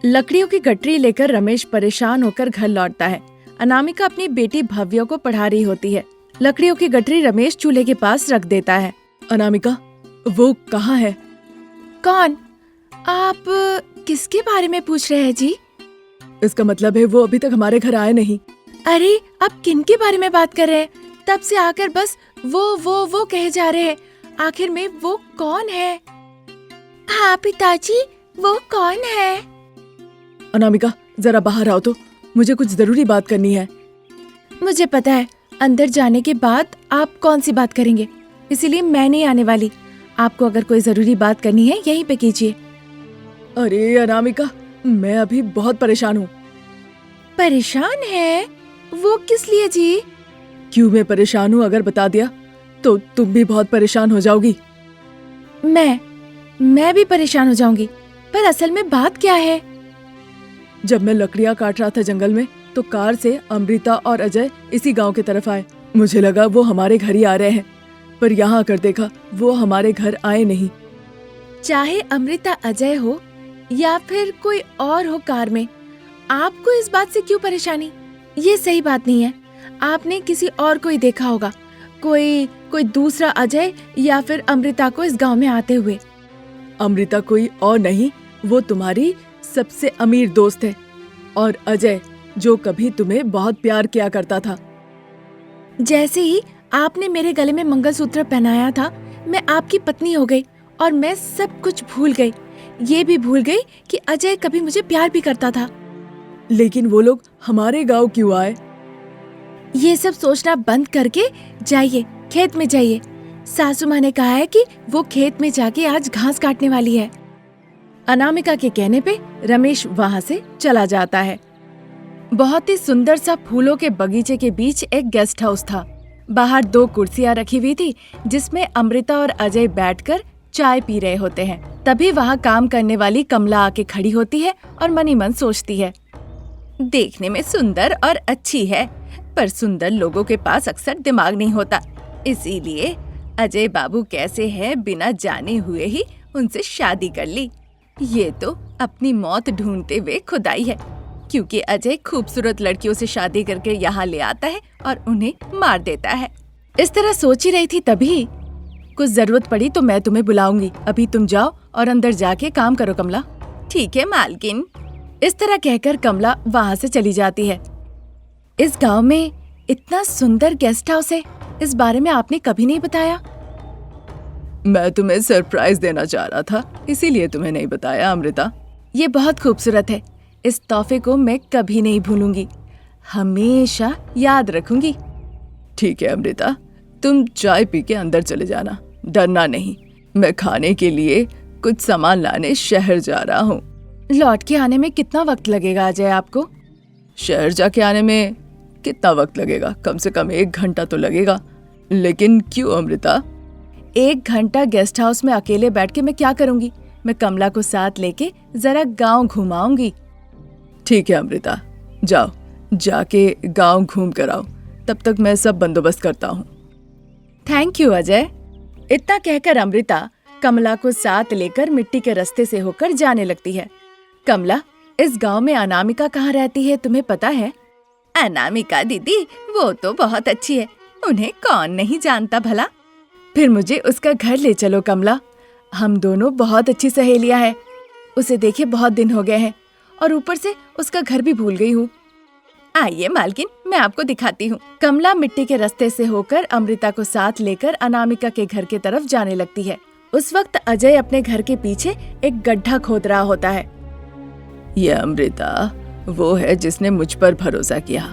लकड़ियों की गठरी लेकर रमेश परेशान होकर घर लौटता है। अनामिका अपनी बेटी भव्य को पढ़ा रही होती है। लकड़ियों की गठरी रमेश चूल्हे के पास रख देता है। अनामिका, वो कहाँ है? कौन? आप किसके बारे में पूछ रहे हैं जी? इसका मतलब है वो अभी तक हमारे घर आए नहीं। अरे आप किन के बारे में बात कर रहे हैं? तब से आकर बस वो कहे जा रहे हैं। आखिर में वो कौन है? हाँ पिताजी, वो कौन है? अनामिका, जरा बाहर आओ तो, मुझे कुछ जरूरी बात करनी है। मुझे पता है, अंदर जाने के बाद आप कौन सी बात करेंगे, इसीलिए मैं नहीं आने वाली। आपको अगर कोई जरूरी बात करनी है यहीं पे कीजिए। अरे अनामिका, मैं अभी बहुत परेशान हूँ। परेशान है? वो किस लिए जी? क्यों मैं परेशान हूँ अगर बता दिया तो तुम भी बहुत परेशान हो जाओगी। मैं भी परेशान हो जाऊंगी, पर असल में बात क्या है? जब मैं लकड़ियाँ काट रहा था जंगल में तो कार से अमृता और अजय इसी गांव की तरफ आए। मुझे लगा वो हमारे घर ही आ रहे हैं, पर यहाँ आकर देखा वो हमारे घर आए नहीं। चाहे अमृता अजय हो या फिर कोई और हो कार में, आपको इस बात से क्यों परेशानी? ये सही बात नहीं है। आपने किसी और को ही देखा होगा, कोई दूसरा अजय या फिर अमृता को इस गांव में आते हुए। अमृता कोई और नहीं, वो तुम्हारी सबसे अमीर दोस्त है, और अजय जो कभी तुम्हें बहुत प्यार किया करता था। जैसे ही आपने मेरे गले में मंगलसूत्र पहनाया था, मैं आपकी पत्नी हो गई और मैं सब कुछ भूल गई। ये भी भूल गई कि अजय कभी मुझे प्यार भी करता था। लेकिन वो लोग हमारे गांव क्यों आए? ये सब सोचना बंद करके जाइए, खेत में जाइए। सासू माँ ने कहा है कि वो खेत में जाके आज घास काटने वाली है। अनामिका के कहने पे रमेश वहाँ से चला जाता है। बहुत ही सुंदर सा फूलों के बगीचे के बीच एक गेस्ट हाउस था। बाहर 2 कुर्सियाँ रखी हुई थी जिसमें अमृता और अजय बैठकर चाय पी रहे होते हैं। तभी वहाँ काम करने वाली कमला आके खड़ी होती है और मनी मन सोचती है, देखने में सुंदर और अच्छी है, पर सुंदर लोगों के पास अक्सर दिमाग नहीं होता। इसीलिए अजय बाबू कैसे हैं बिना जाने हुए ही उनसे शादी कर ली। ये तो अपनी मौत ढूंढते हुए खुद आई है, क्योंकि अजय खूबसूरत लड़कियों से शादी करके यहाँ ले आता है और उन्हें मार देता है। इस तरह सोच ही रही थी, तभी कुछ जरूरत पड़ी तो मैं तुम्हें बुलाऊंगी। अभी तुम जाओ और अंदर जाके काम करो कमला। ठीक है मालकिन। इस तरह कहकर कमला वहाँ से चली जाती है। इस गांव में इतना सुंदर गेस्ट हाउस है, इस बारे में आपने कभी नहीं बताया। मैं तुम्हें सरप्राइज देना चाह रहा था, इसीलिए तुम्हें नहीं बताया अमृता। ये बहुत खूबसूरत है, इस तोहफे को मैं कभी नहीं भूलूंगी, हमेशा याद रखूंगी। ठीक है अमृता, तुम चाय पी के अंदर चले जाना, डरना नहीं। मैं खाने के लिए कुछ सामान लाने शहर जा रहा हूँ। लौट के आने में कितना वक्त लगेगा अजय आपको? शहर जाके आने में कितना वक्त लगेगा? कम से कम 1 घंटा तो लगेगा। लेकिन क्यों अमृता? 1 घंटा गेस्ट हाउस में अकेले बैठ के मैं क्या करूंगी? मैं कमला को साथ लेके जरा गांव घुमाऊंगी। ठीक है अमृता, जाओ, जाके गांव घूम कर आओ, तब तक मैं सब बंदोबस्त करता हूँ। Thank you Ajay. इतना कहकर अमृता कमला को साथ लेकर मिट्टी के रास्ते से होकर जाने लगती है। कमला, इस गांव में अनामिका कहाँ रहती है तुम्हें पता है? अनामिका दीदी, वो तो बहुत अच्छी है, उन्हें कौन नहीं जानता भला। फिर मुझे उसका घर ले चलो कमला, हम दोनों बहुत अच्छी सहेलियां हैं। उसे देखे बहुत दिन हो गए हैं और ऊपर से उसका घर भी भूल गई हूँ। आइए मालकिन, मैं आपको दिखाती हूँ। कमला मिट्टी के रास्ते से होकर अमृता को साथ लेकर अनामिका के घर की तरफ जाने लगती है। उस वक्त अजय अपने घर के पीछे एक गड्ढा खोद रहा होता है। ये अमृता वो है जिसने मुझ पर भरोसा किया,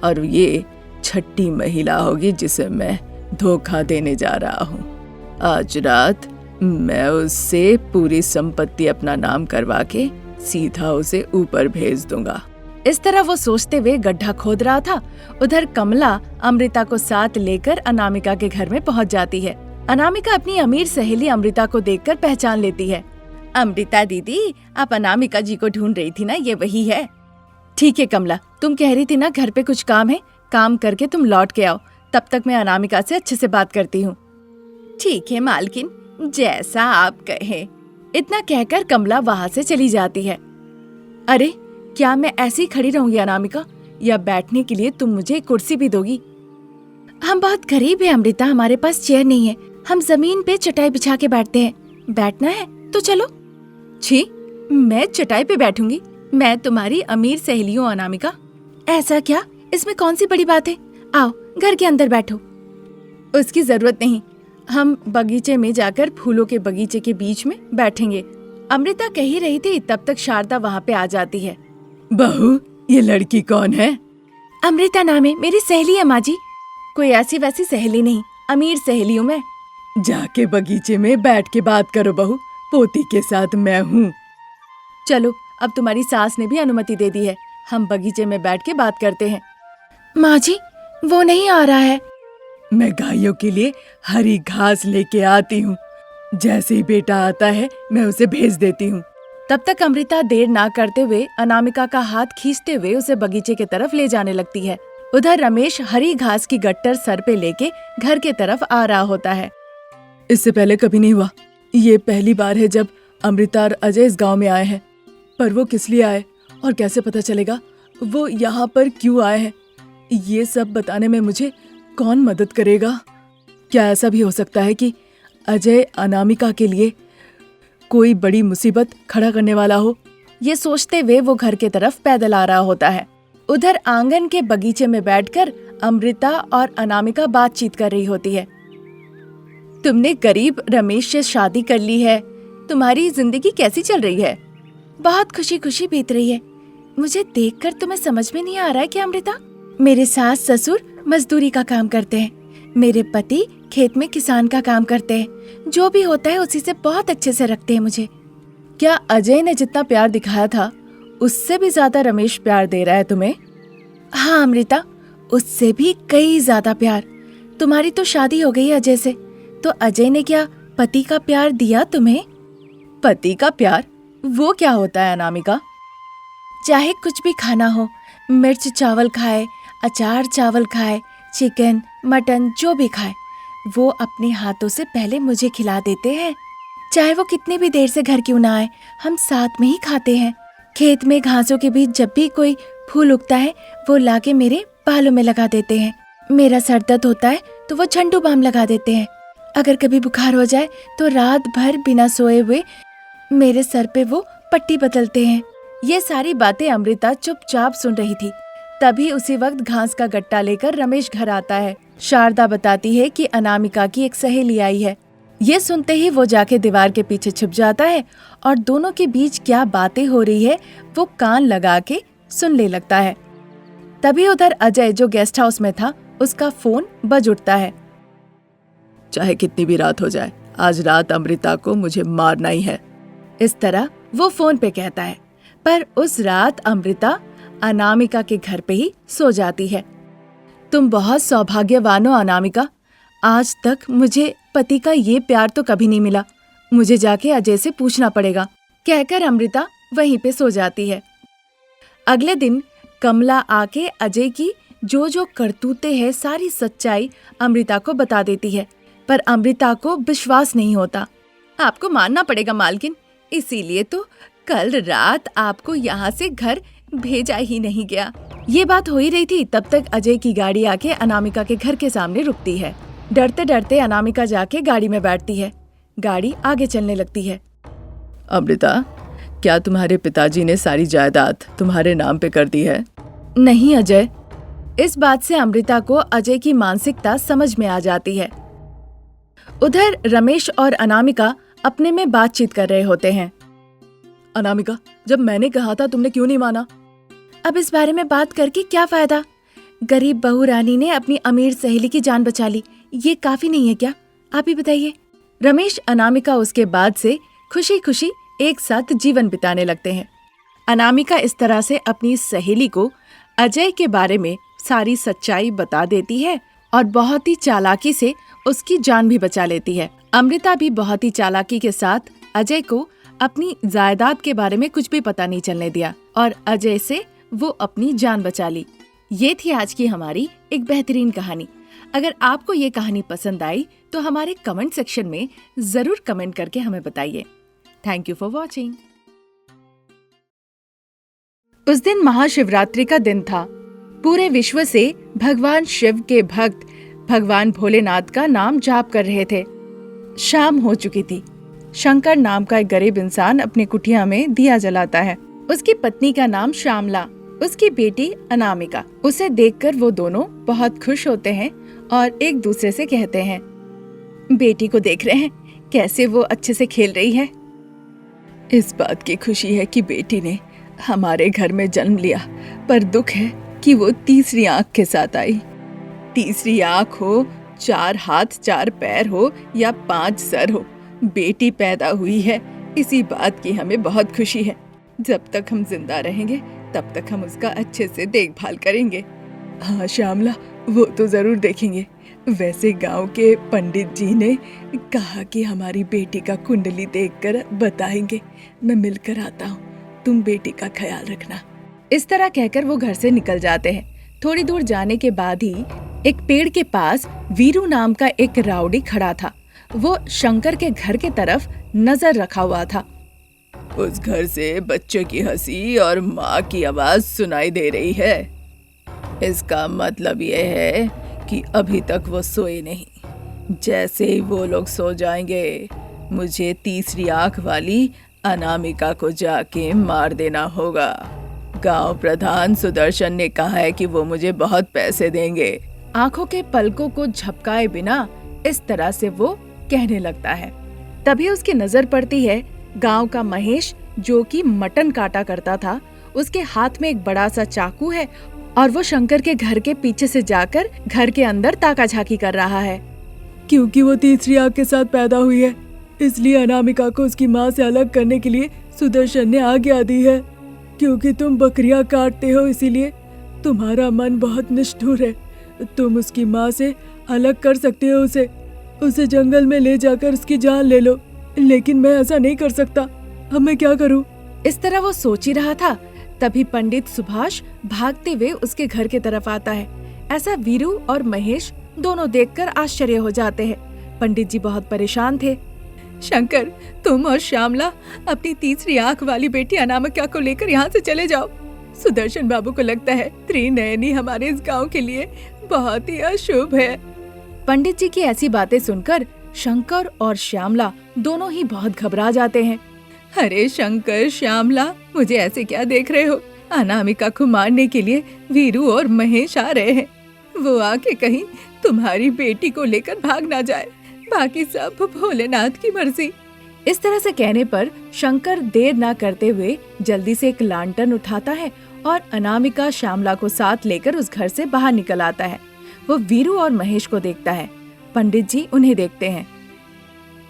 और ये छठी महिला होगी जिसे मैं धोखा देने जा रहा हूँ। आज रात मैं उससे पूरी संपत्ति अपना नाम करवा के सीधा उसे ऊपर भेज दूंगा। इस तरह वो सोचते हुए गड्ढा खोद रहा था। उधर कमला अमृता को साथ लेकर अनामिका के घर में पहुंच जाती है। अनामिका अपनी अमीर सहेली अमृता को देखकर पहचान लेती है। अमृता दीदी, आप अनामिका जी को ढूंढ रही थी ना, ये वही है। ठीक है कमला, तुम कह रही थी ना घर पे कुछ काम है, काम करके तुम लौट के आओ, तब तक मैं अनामिका से अच्छे से बात करती हूँ। ठीक है मालकिन, जैसा आप कहें। इतना कहकर कमला वहाँ से चली जाती है। अरे क्या मैं ऐसे ही खड़ी रहूंगी अनामिका, या बैठने के लिए तुम मुझे कुर्सी भी दोगी? हम बहुत गरीब हैं अमृता, हमारे पास चेयर नहीं है। हम जमीन पे चटाई बिछा के बैठते हैं। बैठना है तो चलो। छी, मैं चटाई पे बैठूंगी? मैं तुम्हारी अमीर सहेली हूँ अनामिका। ऐसा क्या? इसमें कौन सी बड़ी बात है? आओ घर के अंदर बैठो। उसकी जरूरत नहीं, हम बगीचे में जाकर फूलों के बगीचे के बीच में बैठेंगे। अमृता कह ही रही थी, तब तक शारदा वहाँ पे आ जाती है। बहू, ये लड़की कौन है? अमृता नाम है, मेरी सहेली है माँ जी। कोई ऐसी वैसी सहेली नहीं, अमीर सहेली हूँ मैं। जाके बगीचे में बैठ के बात करो बहू, पोती के साथ मैं हूँ। चलो, अब तुम्हारी सास ने भी अनुमति दे दी है, हम बगीचे में बैठ के बात करते हैं। माँ जी, वो नहीं आ रहा है। मैं गायों के लिए हरी घास लेके आती हूँ। जैसे ही बेटा आता है मैं उसे भेज देती हूँ। तब तक अमृता देर ना करते हुए अनामिका का हाथ खींचते हुए उसे बगीचे की तरफ ले जाने लगती है। उधर रमेश हरी घास की गट्टर सर पे लेके घर के तरफ आ रहा होता है। इससे पहले कभी नहीं हुआ, ये पहली बार है जब अमृता और अजय इस गांव में आए हैं। पर वो किस लिए आए और कैसे पता चलेगा वो यहाँ पर क्यों आए हैं, ये सब बताने में मुझे कौन मदद करेगा? क्या ऐसा भी हो सकता है कि अजय अनामिका के लिए कोई बड़ी मुसीबत खड़ा करने वाला हो? ये सोचते हुए वो घर के तरफ पैदल आ रहा होता है। उधर आंगन के बगीचे में बैठकर अमृता और अनामिका बातचीत कर रही होती है। तुमने गरीब रमेश से शादी कर ली है, तुम्हारी जिंदगी कैसी चल रही है? बहुत खुशी खुशी बीत रही है। मुझे देखकर तुम्हें समझ में नहीं आ रहा है क्या अमृता? मेरे सास ससुर मजदूरी का काम करते हैं, मेरे पति खेत में किसान का काम करते हैं। जो भी होता है उसी से बहुत अच्छे से रखते हैं मुझे। क्या अजय ने जितना प्यार दिखाया था उससे भी ज्यादा रमेश प्यार दे रहा है तुम्हें? हाँ अमृता, उससे भी कई ज्यादा प्यार। तुम्हारी तो शादी हो गई है अजय से, तो अजय ने क्या पति का प्यार दिया तुम्हें? पति का प्यार? वो क्या होता है अनामिका? चाहे कुछ भी खाना हो, मिर्च चावल खाए, अचार चावल खाए, चिकन मटन जो भी खाए, वो अपने हाथों से पहले मुझे खिला देते हैं। चाहे वो कितनी भी देर से घर क्यों ना आए, हम साथ में ही खाते हैं। खेत में घासों के बीच जब भी कोई फूल उगता है वो लाके मेरे बालों में लगा देते हैं। मेरा सर दर्द होता है तो वो झंडू बाम लगा देते हैं। अगर कभी बुखार हो जाए तो रात भर बिना सोए हुए मेरे सर पे वो पट्टी बदलते हैं। ये सारी बातें अमृता चुपचाप सुन रही थी। तभी उसी वक्त घास का गट्टा लेकर रमेश घर आता है। शारदा बताती है कि अनामिका की एक सहेली आई है। ये सुनते ही वो जाके दीवार के पीछे छुप जाता है और दोनों के बीच क्या बातें हो रही है वो कान लगा के सुनने लगता है। तभी उधर अजय जो गेस्ट हाउस में था उसका फोन बज उठता है। चाहे कितनी भी रात हो जाए, आज रात अमृता को मुझे मारना ही है, इस तरह वो फोन पे कहता है। पर उस रात अमृता अनामिका के घर पे ही सो जाती है। तुम बहुत सौभाग्यवान हो अनामिका, आज तक मुझे पति का ये प्यार तो कभी नहीं मिला। मुझे जाके अजय से पूछना पड़ेगा, कहकर अमृता वहीं पे सो जाती है। अगले दिन कमला आके अजय की जो जो करतूतें हैं सारी सच्चाई अमृता को बता देती है। पर अमृता को विश्वास नहीं होता। आपको मानना पड़ेगा मालकिन, इसीलिए तो कल रात आपको यहाँ से घर भेजा ही नहीं गया। ये बात हो ही रही थी, तब तक अजय की गाड़ी आके अनामिका के घर के सामने रुकती है। डरते डरते अनामिका जाके गाड़ी में बैठती है। गाड़ी आगे चलने लगती है। अमृता, क्या तुम्हारे पिताजी ने सारी जायदाद तुम्हारे नाम पे कर दी है? नहीं अजय। इस बात से अमृता को अजय की मानसिकता समझ में आ जाती है। उधर रमेश और अनामिका अपने में बातचीत कर रहे होते हैं। अनामिका, जब मैंने कहा था तुमने क्यों नहीं माना? अब इस बारे में बात करके क्या फायदा? गरीब बहू रानी ने अपनी अमीर सहेली की जान बचा ली, ये काफी नहीं है क्या? आप ही बताइए। रमेश अनामिका उसके बाद से खुशी खुशी एक साथ जीवन बिताने लगते हैं। अनामिका इस तरह से अपनी सहेली को अजय के बारे में सारी सच्चाई बता देती है और बहुत ही चालाकी से उसकी जान भी बचा लेती है। अमृता भी बहुत ही चालाकी के साथ अजय को अपनी जायदाद के बारे में कुछ भी पता नहीं चलने दिया और अजय से वो अपनी जान बचा ली। ये थी आज की हमारी एक बेहतरीन कहानी। अगर आपको ये कहानी पसंद आई तो हमारे कमेंट सेक्शन में जरूर कमेंट करके हमें बताइए। Thank you for watching. उस दिन महाशिवरात्रि का दिन था। पूरे विश्व से भगवान शिव के भक्त भगवान भोलेनाथ का नाम जाप कर रहे थे। शाम हो चुकी थी। शंकर नाम का एक गरीब इंसान अपनी कुटिया में दिया जलाता है। उसकी पत्नी का नाम श्यामला, उसकी बेटी अनामिका। उसे देखकर वो दोनों बहुत खुश होते हैं और एक दूसरे से कहते हैं, बेटी को देख रहे हैं कैसे वो अच्छे से खेल रही है। इस बात की खुशी है कि बेटी ने हमारे घर में जन्म लिया, पर दुख है कि वो तीसरी आंख के साथ आई। तीसरी आंख हो, 4 हाथ 4 पैर हो या 5 सर हो, बेटी पैदा हुई है, इसी बात की हमें बहुत खुशी है। जब तक हम जिंदा रहेंगे तब तक हम उसका अच्छे से देखभाल करेंगे। हाँ श्यामला, वो तो जरूर देखेंगे। वैसे गांव के पंडित जी ने कहा कि हमारी बेटी का कुंडली देखकर बताएंगे। मैं मिलकर आता हूँ, तुम बेटी का ख्याल रखना। इस तरह कहकर वो घर से निकल जाते हैं। थोड़ी दूर जाने के बाद ही एक पेड़ के पास वीरू नाम का एक राउडी खड़ा था। वो शंकर के घर के तरफ नजर रखा हुआ था। उस घर से बच्चे की हंसी और माँ की आवाज सुनाई दे रही है। इसका मतलब ये है कि अभी तक वो सोए नहीं। जैसे ही वो लोग सो जाएंगे, मुझे तीसरी आंख वाली अनामिका को जाके मार देना होगा। गांव प्रधान सुदर्शन ने कहा है कि वो मुझे बहुत पैसे देंगे। आंखों के पलकों को झपकाए बिना इस तरह से वो कहने लगता है। तभी उसकी नजर पड़ती है गांव का महेश, जो कि मटन काटा करता था। उसके हाथ में एक बड़ा सा चाकू है और वो शंकर के घर के पीछे से जाकर घर के अंदर ताका झाकी कर रहा है। क्योंकि वो तीसरी आंख के साथ पैदा हुई है, इसलिए अनामिका को उसकी माँ से अलग करने के लिए सुदर्शन ने आज्ञा दी है। क्योंकि तुम बकरियां काटते हो, इसीलिए तुम्हारा मन बहुत निष्ठुर है। तुम उसकी माँ से अलग कर सकते हो उसे जंगल में ले जाकर उसकी जान ले लो, लेकिन मैं ऐसा नहीं कर सकता। अब मैं क्या करूं? इस तरह वो सोच ही रहा था, तभी पंडित सुभाष भागते हुए उसके घर की तरफ आता है। ऐसा वीरू और महेश दोनों देखकर आश्चर्य हो जाते हैं। पंडित जी बहुत परेशान थे। शंकर, तुम और श्यामला अपनी तीसरी आंख वाली बेटी अनामिका को लेकर यहाँ से चले जाओ। सुदर्शन बाबू को लगता है त्रिनयनी हमारे इस गांव के लिए बहुत ही अशुभ है। पंडित जी की ऐसी बातें सुनकर शंकर और श्यामला दोनों ही बहुत घबरा जाते हैं। अरे शंकर, श्यामला, मुझे ऐसे क्या देख रहे हो? अनामिका को मारने के लिए वीरू और महेश आ रहे हैं। वो आके कहीं तुम्हारी बेटी को लेकर भाग ना जाए। बाकी सब भोलेनाथ की मर्जी। इस तरह से कहने पर शंकर देर ना करते हुए जल्दी से एक लांटन उठाता है और अनामिका श्यामला को साथ लेकर उस घर से बाहर निकल आता है। वो वीरू और महेश को देखता है। पंडित जी उन्हें देखते हैं।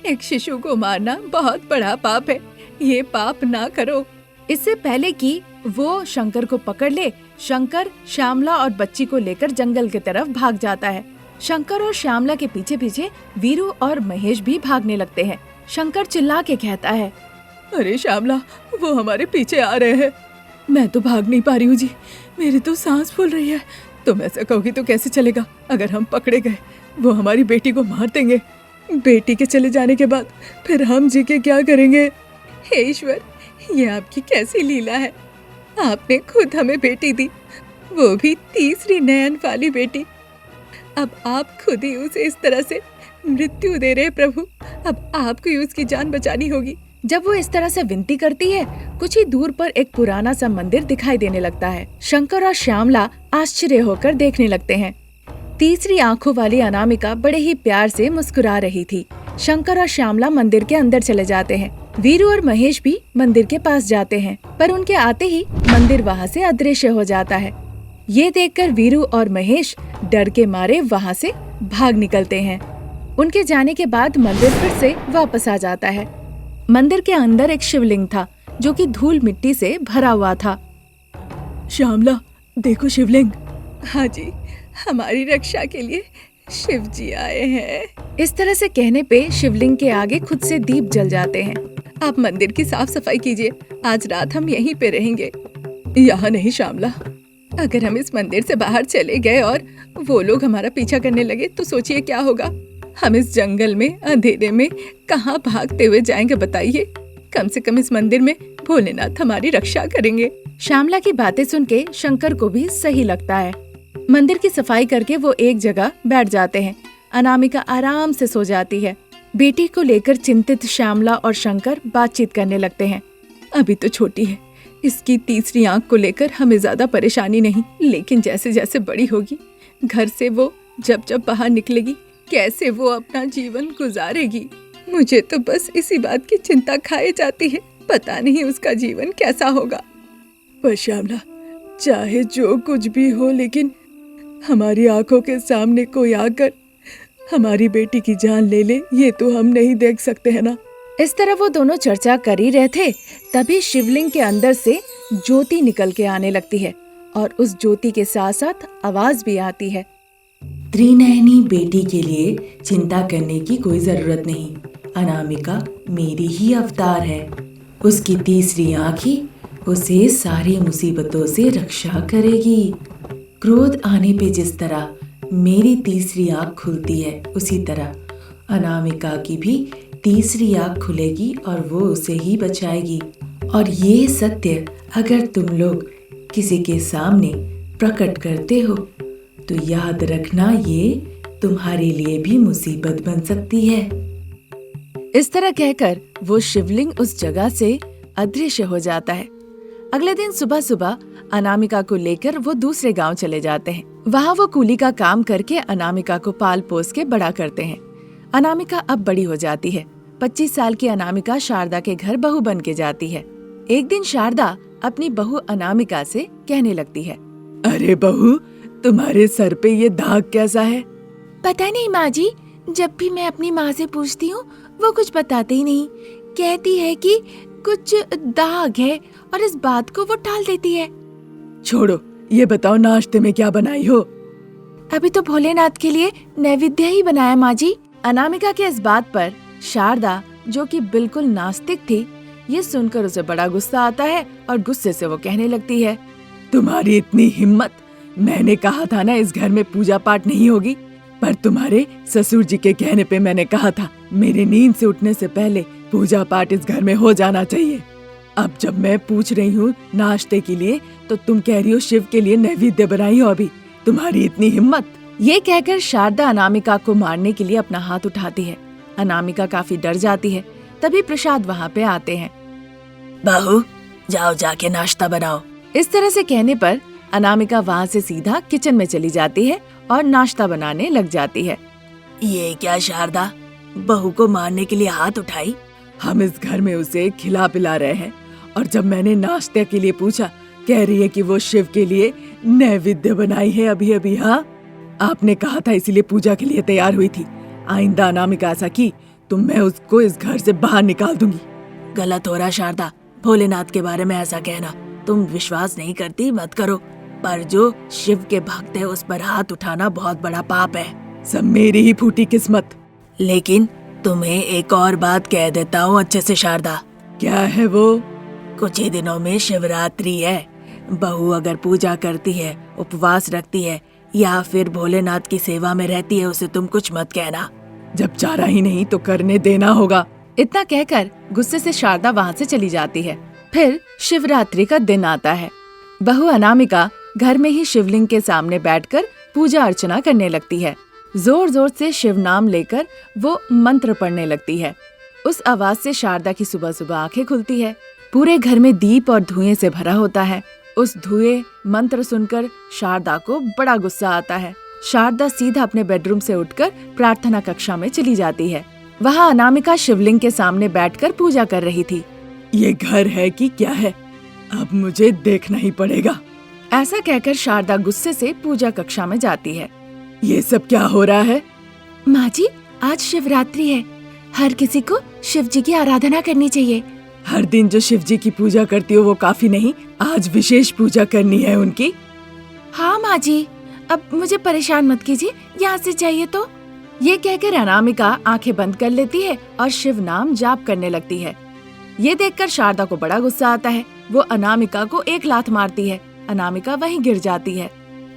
एक शिशु को मारना बहुत बड़ा पाप है, ये पाप ना करो। इससे पहले कि वो शंकर को पकड़ ले, शंकर श्यामला और बच्ची को लेकर जंगल की तरफ भाग जाता है। शंकर और श्यामला के पीछे पीछे वीरू और महेश भी भागने लगते हैं। शंकर चिल्ला के कहता है, अरे श्यामला, वो हमारे पीछे आ रहे हैं। मैं तो भाग नहीं पा रही हूँ जी, मेरी तो सांस फूल रही है। तुम ऐसा कहोगी तो कैसे चलेगा? अगर हम पकड़े गए, वो हमारी बेटी को मार देंगे। बेटी के चले जाने के बाद फिर हम जी के क्या करेंगे? हे ईश्वर, ये आपकी कैसी लीला है? आपने खुद हमें बेटी दी, वो भी तीसरी नयन वाली बेटी। अब आप खुद ही उसे इस तरह से मृत्यु दे रहे प्रभु। अब आपको ही उसकी जान बचानी होगी। जब वो इस तरह से विनती करती है, कुछ ही दूर पर एक पुराना सा मंदिर दिखाई देने लगता है। शंकर और श्यामला आश्चर्य होकर देखने लगते हैं। तीसरी आंखों वाली अनामिका बड़े ही प्यार से मुस्कुरा रही थी। शंकर और श्यामला मंदिर के अंदर चले जाते हैं। वीरू और महेश भी मंदिर के पास जाते हैं, पर उनके आते ही मंदिर वहाँ से अदृश्य हो जाता है। ये देखकर वीरू और महेश डर के मारे वहाँ से भाग निकलते हैं। उनके जाने के बाद मंदिर फिर से वापस आ जाता है। मंदिर के अंदर एक शिवलिंग था, जो कि धूल मिट्टी से भरा हुआ था। श्यामला, देखो शिवलिंग। हाँ जी, हमारी रक्षा के लिए शिव जी आए हैं। इस तरह से कहने पे शिवलिंग के आगे खुद से दीप जल जाते हैं। आप मंदिर की साफ सफाई कीजिए, आज रात हम यहीं पे रहेंगे। यहाँ नहीं श्यामला, अगर हम इस मंदिर से बाहर चले गए और वो लोग हमारा पीछा करने लगे तो सोचिए क्या होगा। हम इस जंगल में अंधेरे में कहाँ भागते हुए जाएंगे बताइए। कम से कम इस मंदिर में भोलेनाथ हमारी रक्षा करेंगे। श्यामला की बातें सुन के शंकर को भी सही लगता है। मंदिर की सफाई करके वो एक जगह बैठ जाते हैं। अनामिका आराम से सो जाती है। बेटी को लेकर चिंतित श्यामला और शंकर बातचीत करने लगते हैं। अभी तो छोटी है, इसकी तीसरी आंख को लेकर हमें ज्यादा परेशानी नहीं, लेकिन जैसे जैसे बड़ी होगी, घर से वो जब जब बाहर निकलेगी, कैसे वो अपना जीवन गुजारेगी। मुझे तो बस इसी बात की चिंता खाए जाती है, पता नहीं उसका जीवन कैसा होगा। पर श्यामला, चाहे जो कुछ भी हो, लेकिन हमारी आंखों के सामने कोई आकर हमारी बेटी की जान ले ले, ये तो हम नहीं देख सकते हैं ना। इस तरह वो दोनों चर्चा कर ही रहे थे, तभी शिवलिंग के अंदर से ज्योति निकल के आने लगती है और उस ज्योति के साथ साथ आवाज भी आती है। त्रिनयनी बेटी के लिए चिंता करने की कोई जरूरत नहीं। अनामिका मेरी ही अवतार है। उसकी तीसरी आँख ही उसे सारी मुसीबतों से रक्षा करेगी। क्रोध आने पे जिस तरह मेरी तीसरी आँख खुलती है, उसी तरह अनामिका की भी तीसरी आँख खुलेगी और वो उसे ही बचाएगी। और ये सत्य अगर तुम लोग किसी के सामने प्रकट करते हो तो याद रखना, ये तुम्हारे लिए भी मुसीबत बन सकती है। इस तरह कहकर वो शिवलिंग उस जगह से अदृश्य हो जाता है। अगले दिन सुबह सुबह अनामिका को लेकर वो दूसरे गांव चले जाते हैं। वहाँ वो कूली का काम करके अनामिका को पाल पोस के बड़ा करते हैं। अनामिका अब बड़ी हो जाती है। 25 साल की अनामिका शारदा के घर बहू बन के जाती है। एक दिन शारदा अपनी बहू अनामिका से कहने लगती है, अरे बहू, तुम्हारे सर पे ये दाग कैसा है? पता नहीं माँ जी, जब भी मैं अपनी माँ से पूछती हूँ वो कुछ बताते ही नहीं। कहती है कि कुछ दाग है और इस बात को वो टाल देती है। छोड़ो, ये बताओ नाश्ते में क्या बनाई हो? अभी तो भोलेनाथ के लिए नैवेद्य ही बनाया माँ जी। अनामिका के इस बात पर शारदा, जो कि बिल्कुल नास्तिक थी, ये सुनकर उसे बड़ा गुस्सा आता है और गुस्से से वो कहने लगती है, तुम्हारी इतनी हिम्मत! मैंने कहा था ना इस घर में पूजा पाठ नहीं होगी, पर तुम्हारे ससुर जी के कहने पे मैंने कहा था मेरे नींद से उठने से पहले पूजा पाठ इस घर में हो जाना चाहिए। अब जब मैं पूछ रही हूँ नाश्ते के लिए तो तुम कह रही हो शिव के लिए नैवेद्य बनाई हो। अभी तुम्हारी इतनी हिम्मत! ये कहकर शारदा अनामिका को मारने के लिए अपना हाथ उठाती है। अनामिका काफी डर जाती है। तभी प्रसाद वहाँ पे आते हैं। बहू, जाओ जाके नाश्ता बनाओ। इस तरह से कहने पर अनामिका वहाँ से सीधा किचन में चली जाती है और नाश्ता बनाने लग जाती है। ये क्या शारदा, बहू को मारने के लिए हाथ उठाई? हम इस घर में उसे खिला पिला रहे हैं और जब मैंने नाश्ते के लिए पूछा, कह रही है कि वो शिव के लिए नैवेद्य बनाई है अभी अभी। हाँ, आपने कहा था इसीलिए पूजा के लिए तैयार हुई थी। आइंदा अनामिका ऐसा की तो मैं उसको इस घर से बाहर निकाल दूंगी। गलत हो रहा शारदा, भोलेनाथ के बारे में ऐसा कहना। तुम विश्वास नहीं करती, मत करो, पर जो शिव के भक्त है उस पर हाथ उठाना बहुत बड़ा पाप है। सब मेरी ही फूटी किस्मत। लेकिन तुम्हें एक और बात कह देता हूँ अच्छे से शारदा। क्या है वो? कुछ ही दिनों में शिवरात्रि है। बहू अगर पूजा करती है, उपवास रखती है या फिर भोलेनाथ की सेवा में रहती है, उसे तुम कुछ मत कहना। जब चारा ही नहीं तो करने देना होगा। इतना कहकर गुस्से से शारदा वहाँ से चली जाती है। फिर शिवरात्रि का दिन आता है। बहू अनामिका घर में ही शिवलिंग के सामने बैठकर पूजा अर्चना करने लगती है। जोर जोर से शिव नाम लेकर वो मंत्र पढ़ने लगती है। उस आवाज से शारदा की सुबह सुबह आंखें खुलती है। पूरे घर में दीप और धुएं से भरा होता है। उस धुएं मंत्र सुनकर शारदा को बड़ा गुस्सा आता है। शारदा सीधा अपने बेडरूम से उठकर प्रार्थना कक्षा में चली जाती है। वहाँ अनामिका शिवलिंग के सामने बैठकर पूजा कर रही थी। ये घर है कि क्या है? अब मुझे देखना ही पड़ेगा। ऐसा कहकर शारदा गुस्से से पूजा कक्षा में जाती है। ये सब क्या हो रहा है? माँ जी, आज शिवरात्रि है। हर किसी को शिव जी की आराधना करनी चाहिए। हर दिन जो शिव जी की पूजा करती हो वो काफी नहीं, आज विशेष पूजा करनी है उनकी। हाँ माँ जी, अब मुझे परेशान मत कीजिए, यहाँ से चाहिए तो। ये कहकर अनामिका आंखें बंद कर लेती है और शिव नाम जाप करने लगती है। ये देखकर शारदा को बड़ा गुस्सा आता है। वो अनामिका को एक लात मारती है। अनामिका वहीं गिर जाती है।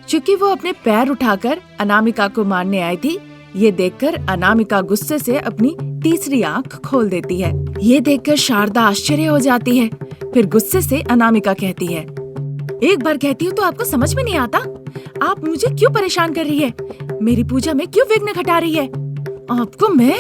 चूँकि वो अपने पैर उठाकर अनामिका को मारने आई थी, ये देखकर अनामिका गुस्से से अपनी तीसरी आंख खोल देती है। ये देखकर शारदा आश्चर्य हो जाती है। फिर गुस्से से अनामिका कहती है, एक बार कहती हूँ तो आपको समझ में नहीं आता? आप मुझे क्यों परेशान कर रही है? मेरी पूजा में क्यों विघ्न घटा रही है? आपको मैं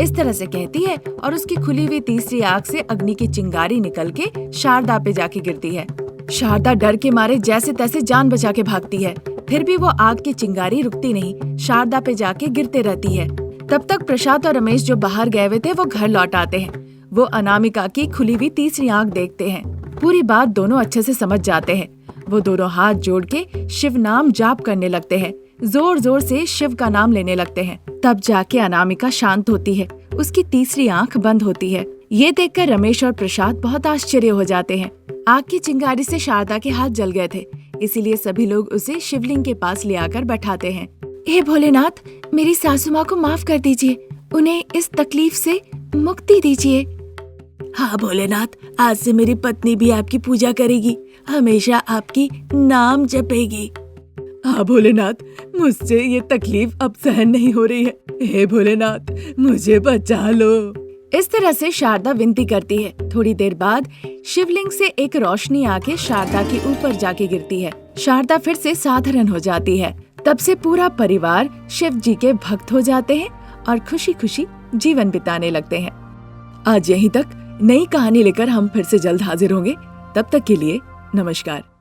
इस तरह से कहती है और उसकी खुली हुई तीसरी आंख से अग्नि की चिंगारी निकल के शारदा पे जाके गिरती है। शारदा डर के मारे जैसे तैसे जान बचा के भागती है, फिर भी वो आग की चिंगारी रुकती नहीं, शारदा पे जाके गिरते रहती है। तब तक प्रसाद और रमेश जो बाहर गए हुए थे वो घर लौट आते हैं। वो अनामिका की खुली हुई तीसरी आंख देखते हैं। पूरी बात दोनों अच्छे से समझ जाते हैं। वो दोनों हाथ जोड़ के शिव नाम जाप करने लगते हैं, जोर जोर से शिव का नाम लेने लगते हैं। तब जाके अनामिका शांत होती है, उसकी तीसरी आंख बंद होती है। ये देखकर रमेश और प्रसाद बहुत आश्चर्य हो जाते हैं। आग की चिंगारी से शारदा के हाथ जल गए थे, इसीलिए सभी लोग उसे शिवलिंग के पास ले आकर बैठाते हैं। हे भोलेनाथ, मेरी सासू माँ को माफ कर दीजिए, उन्हें इस तकलीफ से मुक्ति दीजिए। हाँ भोलेनाथ, आज से मेरी पत्नी भी आपकी पूजा करेगी, हमेशा आपकी नाम जपेगी। हाँ भोलेनाथ, मुझसे ये तकलीफ अब सहन नहीं हो रही है। हे भोलेनाथ, मुझे बचा लो। इस तरह से शारदा विनती करती है। थोड़ी देर बाद शिवलिंग से एक रोशनी आके शारदा के ऊपर जाके गिरती है। शारदा फिर से साधारण हो जाती है। तब से पूरा परिवार शिव जी के भक्त हो जाते हैं और खुशी खुशी जीवन बिताने लगते हैं। आज यहीं तक। नई कहानी लेकर हम फिर से जल्द हाजिर होंगे। तब तक के लिए नमस्कार।